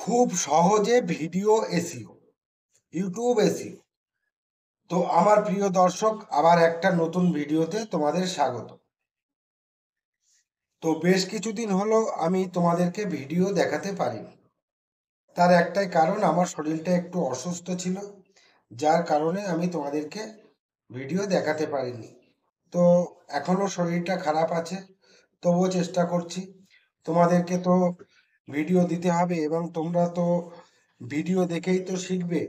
খুব সহজে video SEO, YouTube SEO. তো আমার প্রিয় দর্শক, আবার একটা নতুন ভিডিওতে তোমাদের স্বাগত। তো বেশ কিছুদিন হলো আমি তোমাদেরকে ভিডিও দেখাতে পারিনি। তার একটাই কারণ, আমার শরীরটা একটু অসুস্থ ছিল, যার কারণে আমি তোমাদেরকে ভিডিও দেখাতে পারিনি। তো এখনো শরীরটা খারাপ আছে, তবুও চেষ্টা করছি। তোমাদেরকে তো ভিডিও দিতে হবে এবং তোমরা তো ভিডিও দেখেই তো শিখবে।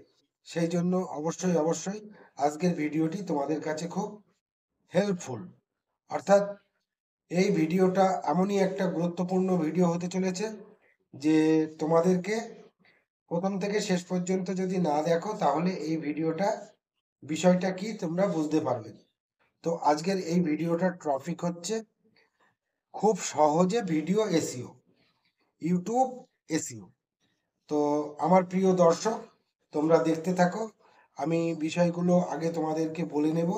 সেই জন্য অবশ্যই আজকের ভিডিওটি তোমাদের কাছে খুব হেল্পফুল। অর্থাৎ এই ভিডিওটা এমনই একটা গুরুত্বপূর্ণ ভিডিও হতে চলেছে যে তোমাদেরকে প্রথম থেকে শেষ পর্যন্ত যদি না দেখো তাহলে এই ভিডিওটা বিষয়টা কি তোমরা বুঝতে পারবে না। তো আজকের এই ভিডিওটার টপিক হচ্ছে খুব সহজে ভিডিও এসইও, ইউটিউব এসইও। তো আমার প্রিয় দর্শক, তোমরা দেখতে থাকো। আমি বিষয়গুলো আগে তোমাদেরকে বলে নেব,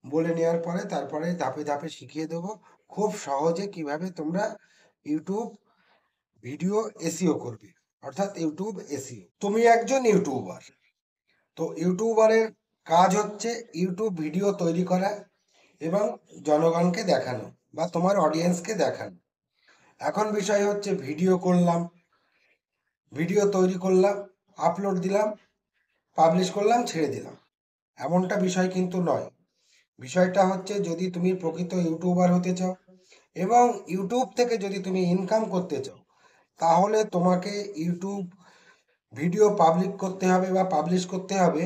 বলে নেওয়ার পরে তারপরে ধাপে ধাপে শিখিয়ে দেবো খুব সহজে কিভাবে তোমরা ইউটিউব ভিডিও এসইও করবে, অর্থাৎ ইউটিউব এসইও। তুমি একজন ইউটিউবার, তো ইউটিউবারের কাজ হচ্ছে ইউটিউব ভিডিও তৈরি করা এবং জনগণকে দেখানো বা তোমার অডিয়েন্সকে দেখানো। এখন বিষয় হচ্ছে ভিডিও করলাম, ভিডিও তৈরি করলাম, আপলোড দিলাম, পাবলিশ করলাম, ছেড়ে দিলাম, এমনটা বিষয় কিন্তু নয়। বিষয়টা হচ্ছে যদি তুমি প্রকৃত ইউটিউবার হতে চাও এবং ইউটিউব থেকে যদি তুমি ইনকাম করতে চাও, তাহলে তোমাকে ইউটিউব ভিডিও পাবলিক করতে হবে বা পাবলিশ করতে হবে।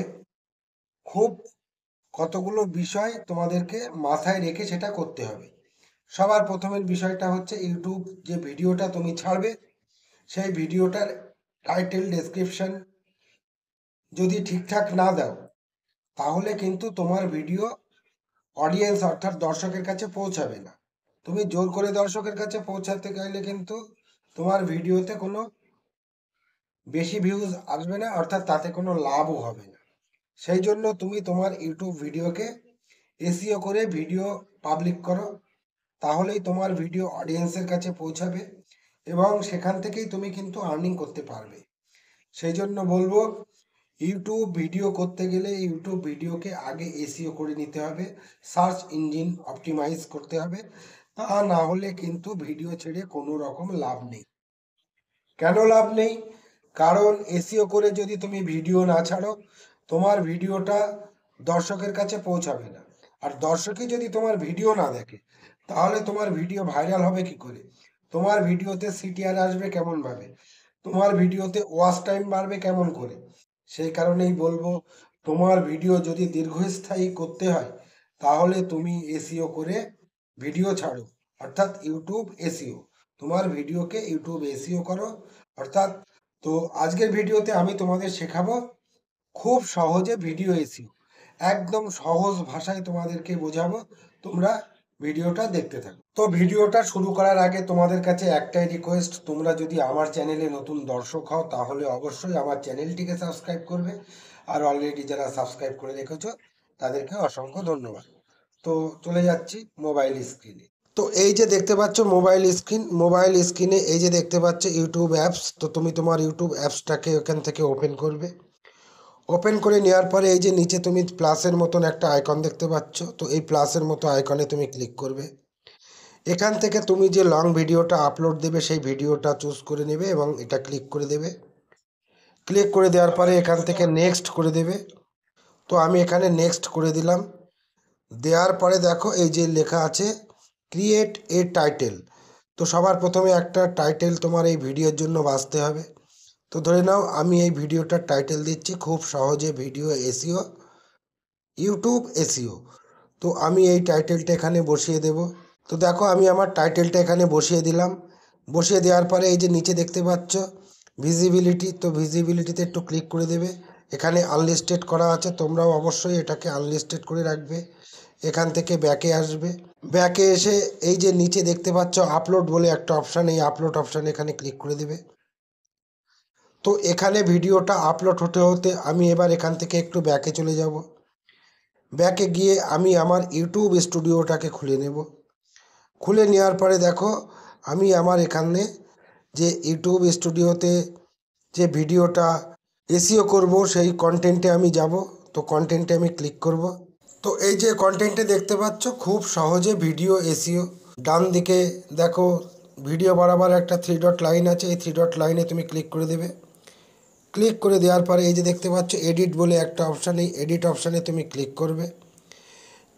খুব কতগুলো বিষয় তোমাদেরকে মাথায় রেখে সেটা করতে হবে। সবার প্রথমের বিষয়টা হচ্ছে ইউটিউব যে ভিডিওটা তুমি ছাড়বে, সেই ভিডিওটার টাইটেল ডেসক্রিপশন যদি ঠিকঠাক না দাও, তাহলে কিন্তু তোমার ভিডিও অডিয়েন্স অর্থাৎ দর্শকের কাছে পৌঁছাবে না। তুমি জোর করে দর্শকের কাছে পৌঁছাতে গেলে কিন্তু তোমার ভিডিওতে কোনো বেশি ভিউজ আসবে না, অর্থাৎ তাতে কোনো লাভও হবে না। সেই জন্য তুমি তোমার ইউটিউব ভিডিওকে এসইও করে ভিডিও পাবলিক করো, তাহলেই তোমার ভিডিও অডিয়েন্সের কাছে পৌঁছাবে এবং সেখান থেকেই তুমি কিন্তু আর্নিং করতে পারবে। সেই জন্য বলবো, ইউটিউব ভিডিও করতে গেলে ইউটিউব ভিডিওকে আগে এসইও করে নিতে হবে, সার্চ ইঞ্জিন অপটিমাইজ করতে হবে। তা না হলে কিন্তু ভিডিও ছেড়ে কোনো রকম লাভ নেই। কেন লাভ নেই? কারণ এসইও করে যদি তুমি ভিডিও না ছাড়ো, তোমার ভিডিওটা দর্শকের কাছে পৌঁছাবে না। আর দর্শকই যদি তোমার ভিডিও না দেখে, তাহলে তোমার ভিডিও ভাইরাল হবে কি করে? তোমার ভিডিওতে সিটিআর আসবে কেমন ভাবে? তোমার ভিডিওতে ওয়াচ টাইম বাড়বে কেমন করে? সেই কারণেই বলবো, তোমার ভিডিও যদি দীর্ঘস্থায়ী করতে হয়, তাহলে তুমি এসইও করে ভিডিও ছাড়ো, অর্থাৎ ইউটিউব এসইও। তোমার ভিডিওকে ইউটিউব এসইও করো। অর্থাৎ, তো আজকের ভিডিওতে আমি তোমাদের শেখাবো খুব সহজে ভিডিও এসইও, একদম সহজ ভাষায় তোমাদেরকে বোঝাবো। তোমরা ভিডিওটা দেখতে থাকো। তো ভিডিওটা শুরু করার আগে তোমাদের কাছে একটাই রিকোয়েস্ট, তোমরা যদি আমার চ্যানেলে নতুন দর্শক হও তাহলে অবশ্যই আমার চ্যানেলটিকে সাবস্ক্রাইব করবে। আর অলরেডি যারা সাবস্ক্রাইব করে রেখেছো তাদেরকে অসংখ্য ধন্যবাদ। তো চলে যাচ্ছি মোবাইল স্ক্রিনে। তো এই যে দেখতে পাচ্ছ মোবাইল স্ক্রিনে এই যে দেখতে পাচ্ছ ইউটিউব অ্যাপস। তো তুমি তোমার ইউটিউব অ্যাপসটাকে ওখান থেকে ওপেন করবে। ওপেন করে নেওয়ার পরে এই যে নিচে তুমি প্লাসের মতন একটা আইকন দেখতে পাচ্ছ, তো এই প্লাসের মতো আইকনে তুমি ক্লিক করবে। এখান থেকে তুমি যে লং ভিডিওটা আপলোড দেবে সেই ভিডিওটা চুজ করে নেবে এবং এটা ক্লিক করে দেবে। ক্লিক করে দেওয়ার পরে এখান থেকে নেক্সট করে দেবে। তো আমি এখানে নেক্সট করে দিলাম। দেওয়ার পরে দেখো এই যে লেখা আছে ক্রিয়েট এ টাইটেল। তো সবার প্রথমে একটা টাইটেল তোমার এই ভিডিওর জন্য বাছতে হবে। তো ধরে নাও আমি এই ভিডিওটার টাইটেল দিচ্ছি খুব সহজে ভিডিও এসইও, ইউটিউব এসইও। তো আমি এই টাইটেলটা এখানে বসিয়ে দেব। তো দেখো আমি আমার টাইটেলটা এখানে বসিয়ে দিলাম। বসিয়ে দেওয়ার পরে এই যে নিচে দেখতে পাচ্ছ ভিজিবিলিটি, তো ভিজিবিলিটিতে একটু ক্লিক করে দেবে। এখানে আনলিস্টেড করা আছে, তোমরাও অবশ্যই এটাকে আনলিস্টেড করে রাখবে। এখান থেকে ব্যাকে আসবে। ব্যাকে এসে এই যে নিচে দেখতে পাচ্ছ আপলোড বলে একটা অপশান, এই আপলোড অপশানে এখানে ক্লিক করে দেবে। তো এখানে ভিডিওটা আপলোড হতে হতে আমি এবার এখান থেকে একটু ব্যাকে চলে যাব। ব্যাকে গিয়ে আমি আমার ইউটিউব স্টুডিওটাকে খুলে নেব। খুলে নেওয়ার পরে দেখো আমি আমার এখানে যে ইউটিউব স্টুডিওতে যে ভিডিওটা এসইও করব সেই কন্টেন্টে আমি যাব। তো কন্টেন্টে আমি ক্লিক করব। তো এই যে কন্টেন্টে দেখতে পাচ্ছ খুব সহজে ভিডিও এসইও। ডান দিকে দেখো ভিডিও বরাবর একটা 3 ডট লাইন আছে, এই 3 ডট লাইনে তুমি ক্লিক করে দেবে। ক্লিক করে দেওয়ার পরে এই যে দেখতে পাচ্ছ এডিট বলে একটা অপশান, এই এডিট অপশানে তুমি ক্লিক করবে।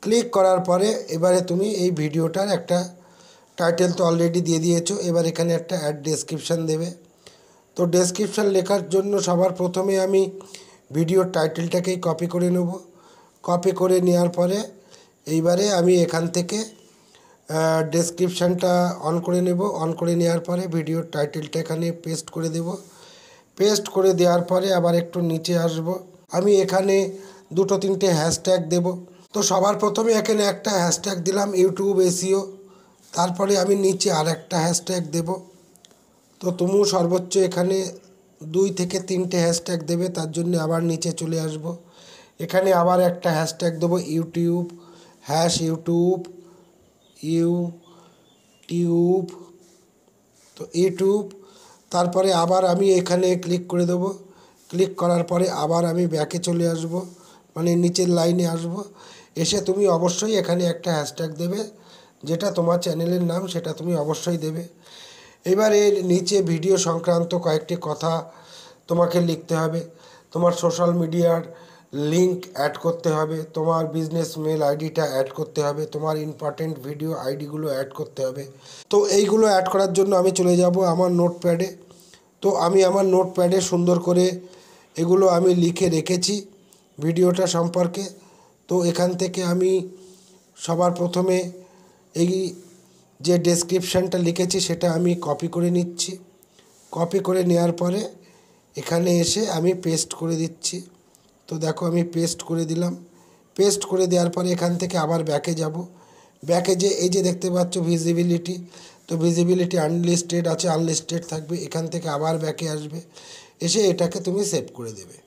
ক্লিক করার পরে এবারে তুমি এই ভিডিওটার একটা টাইটেল তো অলরেডি দিয়ে দিয়েছো, এবার এখানে একটা অ্যাড ডেসক্রিপশান দেবে। তো ডেসক্রিপশান লেখার জন্য সবার প্রথমে আমি ভিডিওর টাইটেলটাকেই কপি করে নেব। কপি করে নেওয়ার পরে এইবারে আমি এখান থেকে ডেসক্রিপশানটা অন করে নেব। অন করে নেওয়ার পরে ভিডিওর টাইটেলটা এখানে পেস্ট করে দেব। পেস্ট করে দেওয়ার পরে আবার একটু নিচে আসব। আমি এখানে 2-3টে হ্যাশট্যাগ দেব। তো সবার প্রথমে এখানে একটা হ্যাশট্যাগ দিলাম ইউটিউব এসইও, তারপরে আমি নিচে আর একটা হ্যাশট্যাগ দেব। তো তুমিও সর্বোচ্চ এখানে 2 থেকে 3টে হ্যাশট্যাগ দেবে, তার জন্য আবার নিচে চলে আসব। এখানে আবার একটা হ্যাশট্যাগ দেবো ইউটিউব, ইউটিউব, ইউটিউব। তো ইউটিউব, তারপরে আবার আমি এখানে ক্লিক করে দেবো। ক্লিক করার পরে আবার আমি ব্যাকে চলে আসব, মানে নিচের লাইনে আসব। এসে তুমি অবশ্যই এখানে একটা হ্যাশট্যাগ দেবে, যেটা তোমার চ্যানেলের নাম সেটা তুমি অবশ্যই দেবে। এবার এর নিচে ভিডিও সংক্রান্ত কয়েকটি কথা তোমাকে লিখতে হবে। তোমার সোশ্যাল মিডিয়ার লিঙ্ক অ্যাড করতে হবে, তোমার বিজনেস মেল আইডিটা অ্যাড করতে হবে, তোমার ইম্পর্টেন্ট ভিডিও আইডিগুলো অ্যাড করতে হবে। তো এইগুলো অ্যাড করার জন্য আমি চলে যাব আমার নোটপ্যাডে। তো আমি আমার নোটপ্যাডে সুন্দর করে এগুলো আমি লিখে রেখেছি ভিডিওটা সম্পর্কে। তো এখান থেকে আমি সবার প্রথমে এই যে ডেসক্রিপশানটা লিখেছি সেটা আমি কপি করে নিচ্ছি। কপি করে নেওয়ার পরে এখানে এসে আমি পেস্ট করে দিচ্ছি। তো দেখো আমি পেস্ট করে দিলাম। পেস্ট করে দেওয়ার পরে এখান থেকে আবার ব্যাকে যাব। ব্যাকে যে এই যে দেখতে পাচ্ছ ভিজিবিলিটি, তো ভিজিবিলিটি আনলিস্টেড আছে, আনলিস্টেড থাকবে। এখান থেকে আবার ব্যাকে আসবে, এসে এটাকে তুমি সেভ করে দেবে।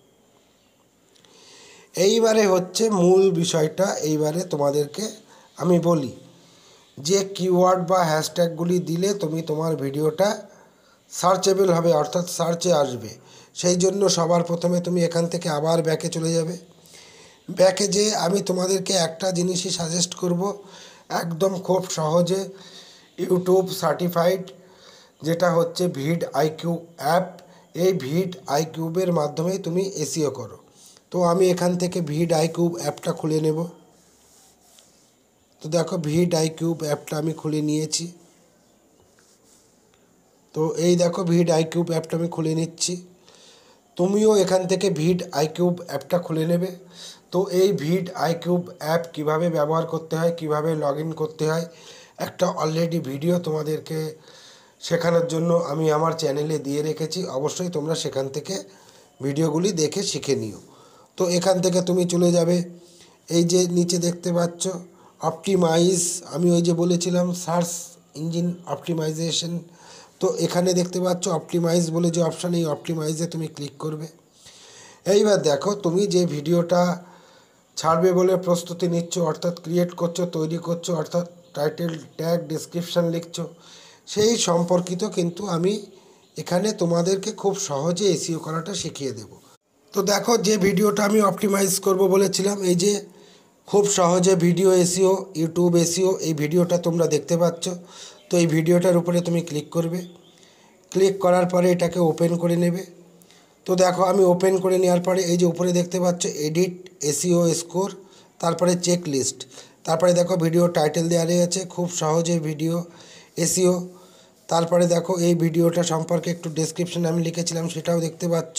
এইবারে হচ্ছে মূল বিষয়টা। এইবারে তোমাদেরকে আমি বলি যে কিওয়ার্ড বা হ্যাশট্যাগুলি দিলে তুমি তোমার ভিডিওটা সার্চেবল হবে, অর্থাৎ সার্চে আসবে। সেই জন্য সবার প্রথমে তুমি এখান থেকে আবার ব্যাকে চলে যাবে। ব্যাকে যে আমি তোমাদেরকে একটা জিনিসই সাজেস্ট করব, একদম খুব সহজে ইউটিউব সার্টিফাইড, যেটা হচ্ছে ভিড আইকিউ অ্যাপ। এই ভিড আইকিউবের মাধ্যমেই তুমি এসইও করো। তো আমি এখান থেকে ভিড আইকিউব অ্যাপটা খুলে নেব। তো দেখো ভিড আইকিউব অ্যাপটা আমি খুলে নিয়েছি। তো এই দেখো ভিড আইকিউব অ্যাপটা আমি খুলে নিচ্ছি। তুমিও এখান থেকে ভিড আইকিউব অ্যাপটা খুলে নেবে। তো এই ভিড আইকিউব অ্যাপ কিভাবে ব্যবহার করতে হয়, কিভাবে লগ ইন করতে হয়, একটা অলরেডি ভিডিও তোমাদেরকে শেখানোর জন্য আমি আমার চ্যানেলে দিয়ে রেখেছি। অবশ্যই তোমরা সেখান থেকে ভিডিওগুলি দেখে শিখে নিও। তো এখান থেকে তুমি চলে যাবে, এই যে নিচে দেখতে পাচ্ছ অপটিমাইজ, আমি ওই যে বলেছিলাম সার্চ ইঞ্জিন অপটিমাইজেশন। তো এখানে দেখতে পাচ্ছ অপটিমাইজ বলে যে অপশান, এই অপটিমাইজে তুমি ক্লিক করবে। এইবার দেখো তুমি যে ভিডিওটা ছাড়বে বলে প্রস্তুতি নিচ্ছ, অর্থাৎ ক্রিয়েট করছো, তৈরি করছো, অর্থাৎ টাইটেল, ট্যাগ, ডেসক্রিপশান লিখছো, সেই সম্পর্কিত কিন্তু আমি এখানে তোমাদেরকে খুব সহজে এসইও করাটা শিখিয়ে দেব। তো দেখো যে ভিডিওটা আমি অপটিমাইজ করব বলেছিলাম, এই যে খুব সহজে ভিডিও এসইও, ইউটিউব এসইও, এই ভিডিওটা তোমরা দেখতে পাচ্ছ। তো এই ভিডিওটার উপরে তুমি ক্লিক করবে। ক্লিক করার পরে এটাকে ওপেন করে নেবে। তো দেখো আমি ওপেন করে নেওয়ার পরে এই যে উপরে দেখতে পাচ্ছ এডিট এসইও স্কোর, তারপরে চেক লিস্ট, তারপরে দেখো ভিডিও টাইটেল দেওয়া রয়েছে খুব সহজে ভিডিও এসইও। তারপরে দেখো এই ভিডিওটা সম্পর্কে একটু ডেসক্রিপশন আমি লিখেছিলাম সেটাও দেখতে পাচ্ছ।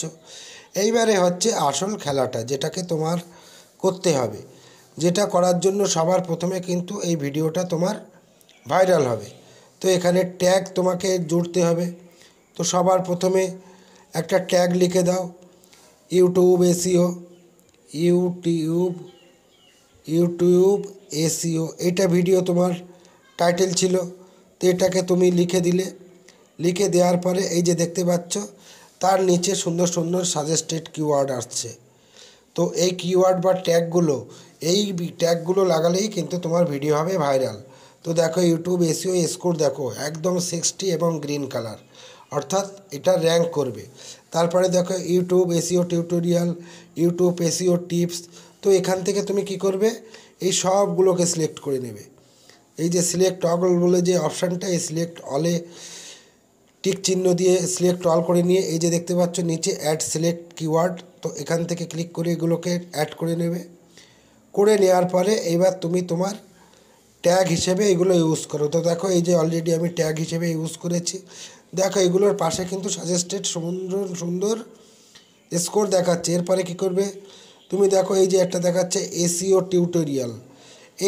এইবারে হচ্ছে আসল খেলাটা, যেটাকে তোমার করতে হবে, যেটা করার জন্য সবার প্রথমে কিন্তু এই ভিডিওটা তোমার ভাইরাল হবে। তো এখানে ট্যাগ তোমাকে জুড়তে হবে। তো সবার প্রথমে একটা ট্যাগ লিখে দাও YouTube SEO, YouTube YouTube SEO, এটা ভিডিও তোমার টাইটেল ছিল। তো এটাকে তুমি লিখে দিলে। লিখে দেওয়ার পরে এই যে দেখতে পাচ্ছ তার নিচে সুন্দর সুন্দর সাজেস্টেড কিওয়ার্ড আসছে। তো এই কিওয়ার্ড বা ট্যাগগুলো, এই ট্যাগগুলো লাগালেই কিন্তু তোমার ভিডিও হবে ভাইরাল। তো দেখো ইউটিউব এসইও স্কোর দেখো একদম 60 এবং গ্রিন কালার, অর্থাৎ এটা র্যাঙ্ক করবে। তারপরে দেখো YouTube SEO tutorial, YouTube SEO tips. তো এখান থেকে তুমি কি করবে, এই সবগুলোকে সিলেক্ট করে নেবে। এই যে সিলেক্ট অল বলে যে অপশানটা, এই সিলেক্ট অলে টিক চিহ্ন দিয়ে সিলেক্ট অল করে নিয়ে এই যে দেখতে পাচ্ছ নিচে অ্যাড সিলেক্ট কিওয়ার্ড, তো এখান থেকে ক্লিক করে এগুলোকে অ্যাড করে নেবে। করে নেওয়ার পরে এইবার তুমি তোমার ট্যাগ হিসেবে এগুলো ইউজ করো। তো দেখো এই যে অলরেডি আমি ট্যাগ হিসেবে ইউজ করেছি। দেখো এগুলোর পাশে কিন্তু সাজেস্টেড সুন্দর সুন্দর স্কোর দেখাচ্ছে। এরপরে কি করবে, তুমি দেখো এই যে একটা দেখাচ্ছে এসইও টিউটোরিয়াল,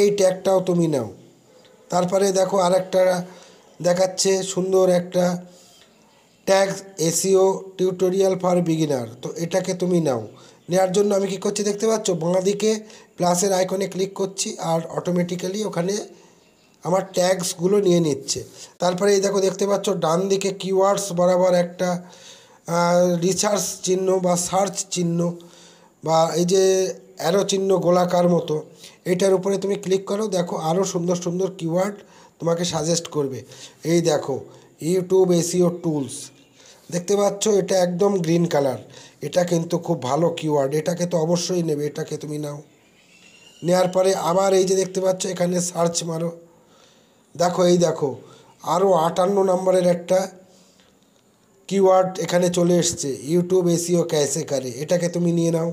এই ট্যাগটাও তুমি নাও। তারপরে দেখো আরেকটা দেখাচ্ছে সুন্দর একটা tag SEO tutorial for beginner, তো এটাকে তুমি নাও। নেওয়ার জন্য আমি কি করছি দেখতে পাচ্ছ, বাঁ দিকে প্লাসের আইকনে ক্লিক করছি আর অটোমেটিক্যালি ওখানে আমার ট্যাগসগুলো নিয়ে নিচ্ছে। তারপরে এই দেখো দেখতে পাচ্ছ ডান দিকে কিওয়ার্ডস বরাবর একটা রিসার্চ চিহ্ন বা সার্চ চিহ্ন বা এই যে অ্যারো চিহ্ন গোলাকার মতো, এটার উপরে তুমি ক্লিক করো। দেখো আরও সুন্দর সুন্দর কিওয়ার্ড তোমাকে সাজেস্ট করবে। এই দেখো ইউটিউব এসইও টুলস, দেখতে পাচ্ছ এটা একদম গ্রিন কালার, এটা কিন্তু খুব ভালো কিওয়ার্ড, এটাকে তো অবশ্যই নেবে, এটাকে তুমি নাও। নেওয়ার পরে আবার এই যে দেখতে পাচ্ছ এখানে সার্চ মারো। দেখো এই দেখো আরও 58 নম্বরের একটা কিওয়ার্ড এখানে চলে এসছে, ইউটিউব এসইও ক্যাসে কারে, এটাকে তুমি নিয়ে নাও।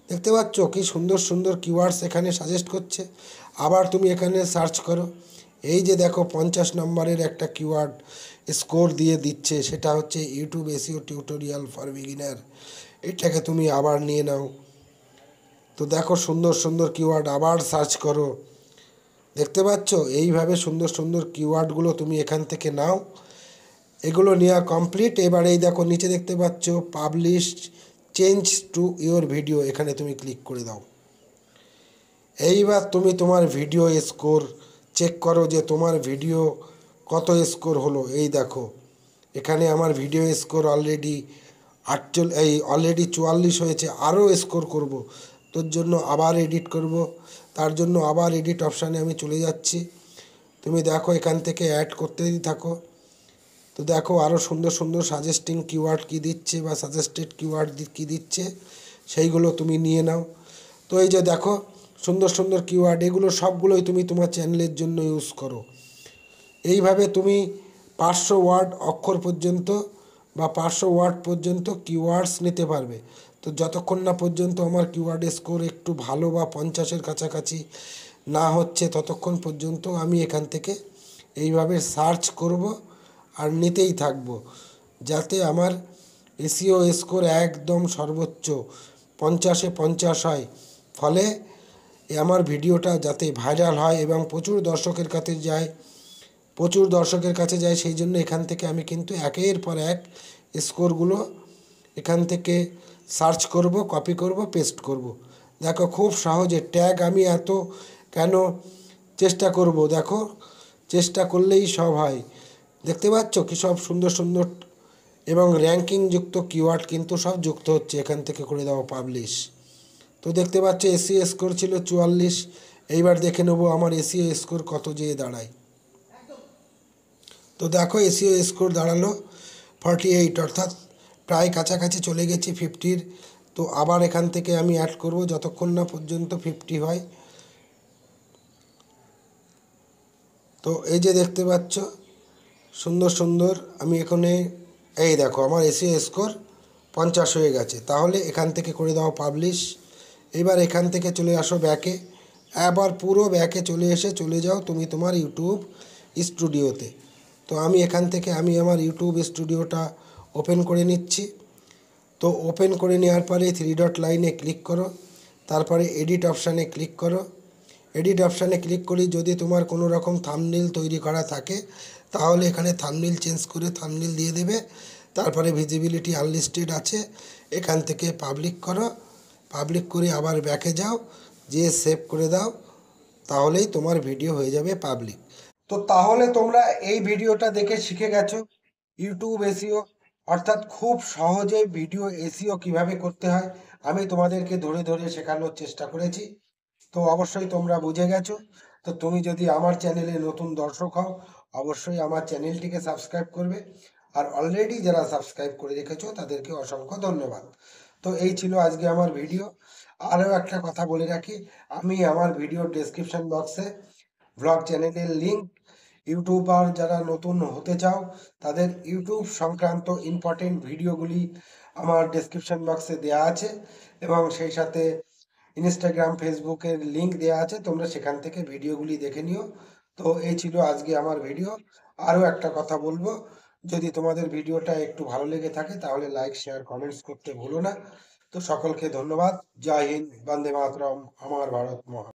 দেখতে পাচ্ছ কি সুন্দর সুন্দর কিওয়ার্ডস এখানে সাজেস্ট করছে। আবার তুমি এখানে সার্চ করো। এই যে দেখো 50 নম্বরের একটা কিওয়ার্ড স্কোর দিয়ে দিচ্ছে, সেটা হচ্ছে YouTube SEO tutorial for beginner, এটাকে তুমি আবার নিয়ে নাও। তো দেখো সুন্দর সুন্দর কিওয়ার্ড আবার সার্চ করো। দেখতে পাচ্ছ এইভাবে সুন্দর সুন্দর কিওয়ার্ডগুলো তুমি এখান থেকে নাও। এগুলো নেওয়া কমপ্লিট। এবার এই দেখো নিচে দেখতে পাচ্ছ publish change to your video, এখানে তুমি ক্লিক করে দাও। এইবার তুমি তোমার ভিডিও স্কোর চেক করো যে তোমার ভিডিও কত স্কোর হলো। এই দেখো এখানে আমার ভিডিও স্কোর অলরেডি 44 হয়েছে, আরও স্কোর করব, তোর জন্য আবার এডিট করব। তার জন্য আবার এডিট অপশানে আমি চলে যাচ্ছি। তুমি দেখো এখান থেকে অ্যাড করতেই থাকো। তো দেখো আরও সুন্দর সুন্দর সাজেস্টিং কিওয়ার্ড কী দিচ্ছে বা সাজেস্টেড কিওয়ার্ড কী দিচ্ছে, সেইগুলো তুমি নিয়ে নাও। তো এই যে দেখো সুন্দর সুন্দর কিওয়ার্ড, এগুলো সবগুলোই তুমি তোমার চ্যানেলের জন্য ইউজ করো। এইভাবে তুমি 500 ওয়ার্ড অক্ষর পর্যন্ত বা 500 ওয়ার্ড পর্যন্ত কিওয়ার্ডস নিতে পারবে। তো যতক্ষণ না পর্যন্ত আমার কিওয়ার্ড স্কোর একটু ভালো বা 50-এর কাছাকাছি না হচ্ছে, ততক্ষণ পর্যন্ত আমি এখান থেকে এইভাবে সার্চ করব আর নিতেই থাকব, যাতে আমার এসইও স্কোর একদম সর্বোচ্চ 50-এ 50 হয়। ফলে আমার ভিডিওটা যাতে ভাইরাল হয় এবং প্রচুর দর্শকের কাছে যায়, সেই জন্য এখান থেকে আমি কিন্তু একের পর এক স্কোরগুলো এখান থেকে সার্চ করব, কপি করব, পেস্ট করব। দেখো খুব সহজে ট্যাগ আমি এত কেন চেষ্টা করব, দেখো চেষ্টা করলেই সব হয়। দেখতে পাচ্ছ কি সব সুন্দর সুন্দর এবং র্যাঙ্কিংযুক্ত কিওয়ার্ড কিন্তু সব যুক্ত হচ্ছে। এখান থেকে করে দাও পাবলিশ। তো দেখতে পাচ্ছ এসইও স্কোর ছিল 44। এইবার দেখে নেব আমার এসইও স্কোর কত যেয়ে দাঁড়ায়। তো দেখো এসইও স্কোর দাঁড়ালো 48, অর্থাৎ প্রায় কাছাকাছি চলে গেছি 50-র। তো আবার এখান থেকে আমি অ্যাড করব যতক্ষণ না পর্যন্ত 50 হয়। তো এই যে দেখতে পাচ্ছ সুন্দর সুন্দর আমি এখানে এই দেখো আমার এসইও স্কোর 50 হয়ে গেছে। তাহলে এখান থেকে করে দাও পাবলিশ। এবার এখান থেকে চলে আসো ব্যাকে, আবার পুরো ব্যাকে চলে যাও তুমি তোমার ইউটিউব স্টুডিওতে। তো আমি এখান থেকে আমার ইউটিউব স্টুডিওটা ওপেন করে নিচ্ছি। তো ওপেন করে নেওয়ার পরে 3 ডট লাইনে ক্লিক করো, তারপরে এডিট অপশানে ক্লিক করো। এডিট অপশানে ক্লিক করি, যদি তোমার কোনো রকম থাম্বনেল তৈরি করা থাকে তাহলে এখানে থাম্বনেল চেঞ্জ করে থাম্বনেল দিয়ে দেবে। তারপরে ভিজিবিলিটি আনলিস্টেড আছে, এখান থেকে পাবলিক করো। পাবলিক করে আবার ব্যাকে যাও, যে সেভ করে দাও, তাহলেই তোমার ভিডিও হয়ে যাবে পাবলিক। তো তাহলে তোমরা এই ভিডিওটা দেখে শিখে গেছো ইউটিউব এসইও, অর্থাৎ খুব সহজে ভিডিও এসইও কিভাবে করতে হয় আমি তোমাদেরকে ধরে ধরে শেখানোর চেষ্টা করেছি। তো অবশ্যই তোমরা বুঝে গেছো। তো তুমি যদি আমার চ্যানেলে নতুন দর্শক হও, অবশ্যই আমার চ্যানেলটিকে সাবস্ক্রাইব করবে আর অলরেডি যারা সাবস্ক্রাইব করে রেখেছো তাদেরকে অসংখ্য ধন্যবাদ। তো এই ছিল আজকে আমার ভিডিও। আরও একটা কথা বলে রাখি, আমি আমার ভিডিওর ডেসক্রিপশন বক্সে ভ্লগ চ্যানেলের লিঙ্ক, ইউটিউবার যারা নতুন হতে চাও তাদের ইউটিউব সংক্রান্ত ইম্পর্টেন্ট ভিডিওগুলি আমার ডেসক্রিপশন বক্সে দেওয়া আছে, এবং সেই সাথে ইনস্টাগ্রাম ফেসবুকের লিঙ্ক দেওয়া আছে, তোমরা সেখান থেকে ভিডিওগুলি দেখে নিও। তো এই ছিল আজকে আমার ভিডিও। আরও একটা কথা বলবো, যদি তোমাদের ভিডিওটা একটু ভালো লেগে থাকে তাহলে লাইক শেয়ার কমেন্টস করতে ভুলো না। তো সকলকে ধন্যবাদ। জয় হিন্দ, বন্দে মাতরম, আমার ভারত মহান।